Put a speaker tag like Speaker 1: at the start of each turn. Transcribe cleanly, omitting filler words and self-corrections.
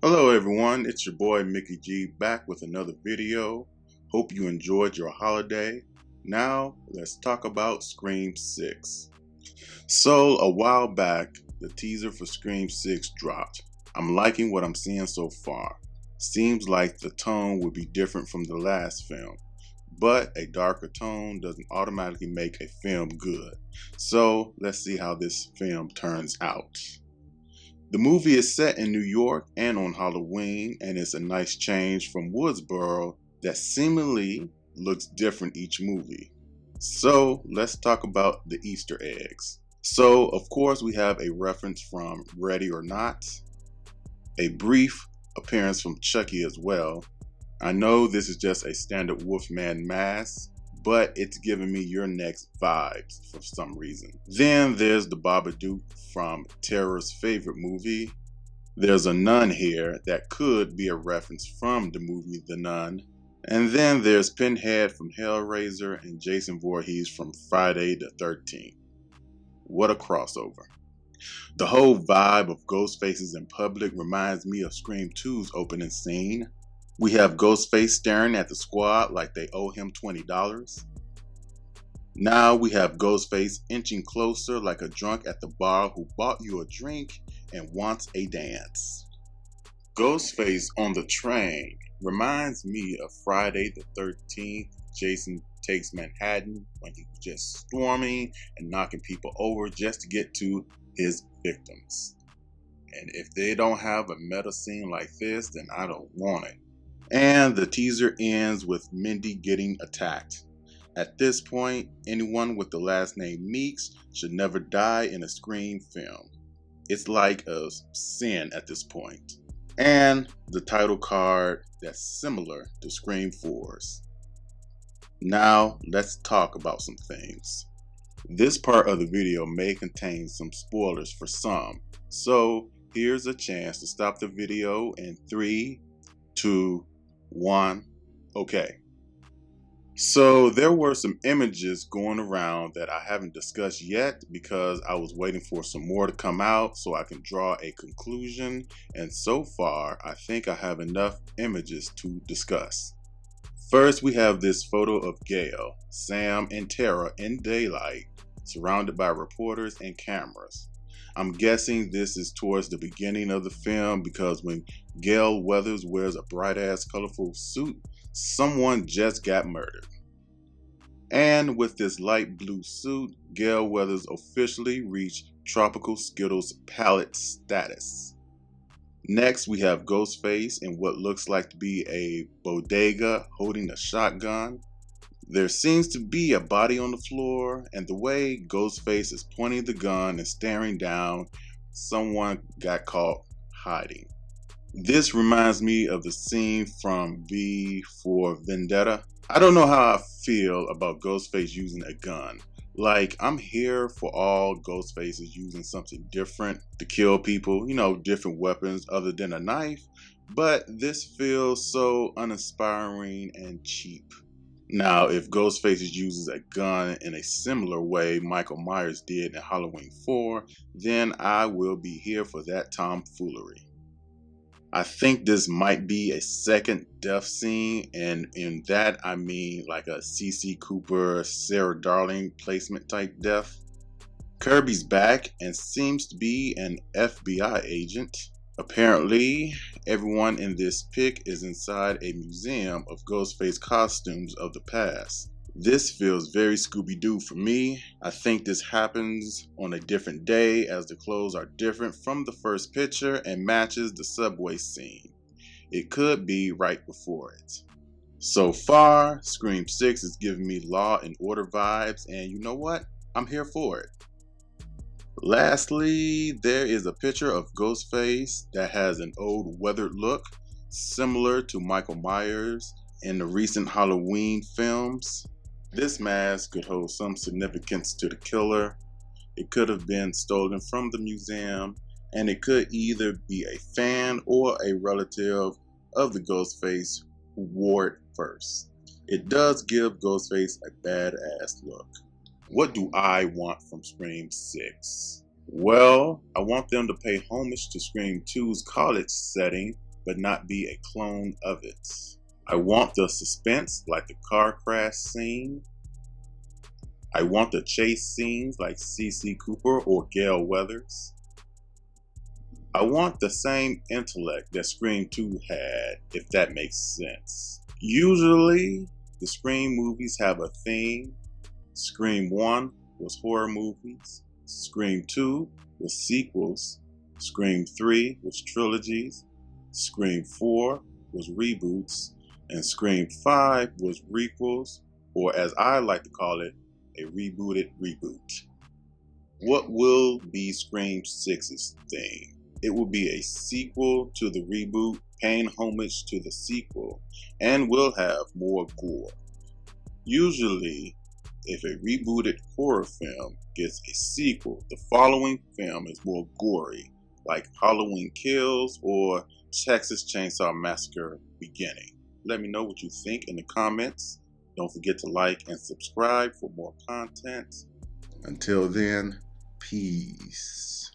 Speaker 1: Hello everyone, it's your boy Mickey G back with another video. Hope you enjoyed your holiday. Now let's talk about Scream 6. So a while back, the teaser for Scream 6 dropped. I'm liking what I'm seeing so far. Seems like the tone would be different from the last film, but a darker tone doesn't automatically make a film good. So let's see how this film turns out. The movie is set in New York and on Halloween, and it's a nice change from Woodsboro that seemingly looks different each movie. So let's talk about the Easter eggs. So, of course, we have a reference from Ready or Not, a brief appearance from Chucky as well. I know this is just a standard Wolfman mask, but it's giving me Your Next vibes for some reason. Then there's the Babadook from Terror's favorite movie. There's a nun here that could be a reference from the movie The Nun. And then there's Pinhead from Hellraiser and Jason Voorhees from Friday the 13th. What a crossover. The whole vibe of Ghostfaces in public reminds me of Scream 2's opening scene. We have Ghostface staring at the squad like they owe him $20. Now we have Ghostface inching closer like a drunk at the bar who bought you a drink and wants a dance. Ghostface on the train reminds me of Friday the 13th. Jason Takes Manhattan when he was just storming and knocking people over just to get to his victims. And if they don't have a meta scene like this, then I don't want it. And the teaser ends with Mindy getting attacked. At this point, anyone with the last name Meeks should never die in a Scream film. It's like a sin at this point. And the title card that's similar to Scream 4's. Now, let's talk about some things. This part of the video may contain some spoilers for some, so here's a chance to stop the video in 3, 2, 1, okay. So there were some images going around that I haven't discussed yet because I was waiting for some more to come out so I can draw a conclusion, and so far I think I have enough images to discuss. First, we have this photo of Gail, Sam, and Tara in daylight, surrounded by reporters and cameras. I'm guessing this is towards the beginning of the film because when Gail Weathers wears a bright-ass colorful suit, someone just got murdered. And with this light blue suit, Gail Weathers officially reached Tropical Skittles palette status. Next, we have Ghostface in what looks like to be a bodega holding a shotgun. There seems to be a body on the floor, and the way Ghostface is pointing the gun and staring down, someone got caught hiding. This reminds me of the scene from V for Vendetta. I don't know how I feel about Ghostface using a gun. Like, I'm here for all Ghostfaces using something different to kill people, different weapons other than a knife, but this feels so uninspiring and cheap. Now, if Ghostface uses a gun in a similar way Michael Myers did in Halloween 4, then I will be here for that tomfoolery. I think this might be a second death scene, and in that I mean like a CC Cooper, Sarah Darling placement type death. Kirby's back and seems to be an FBI agent. Apparently, everyone in this pic is inside a museum of Ghostface costumes of the past. This feels very Scooby-Doo for me. I think this happens on a different day as the clothes are different from the first picture and matches the subway scene. It could be right before it. So far, Scream 6 is giving me Law and Order vibes, and you know what? I'm here for it. Lastly, there is a picture of Ghostface that has an old weathered look, similar to Michael Myers in the recent Halloween films. This mask could hold some significance to the killer. It could have been stolen from the museum, and it could either be a fan or a relative of the Ghostface who wore it first. It does give Ghostface a badass look. What do I want from Scream 6? Well, I want them to pay homage to Scream 2's college setting but not be a clone of it. I want the suspense like the car crash scene. I want the chase scenes like C.C. Cooper or Gale Weathers. I want the same intellect that Scream 2 had, if that makes sense. Usually, the Scream movies have a theme. Scream 1 was horror movies. Scream 2 was sequels. Scream 3 was trilogies. Scream 4 was reboots. And Scream 5 was requels, or as I like to call it, a rebooted reboot. What will be Scream 6's theme? It will be a sequel to the reboot, paying homage to the sequel, and will have more gore. Usually, if a rebooted horror film gets a sequel, the following film is more gory, like Halloween Kills or Texas Chainsaw Massacre Beginning. Let me know what you think in the comments. Don't forget to like and subscribe for more content. Until then, peace.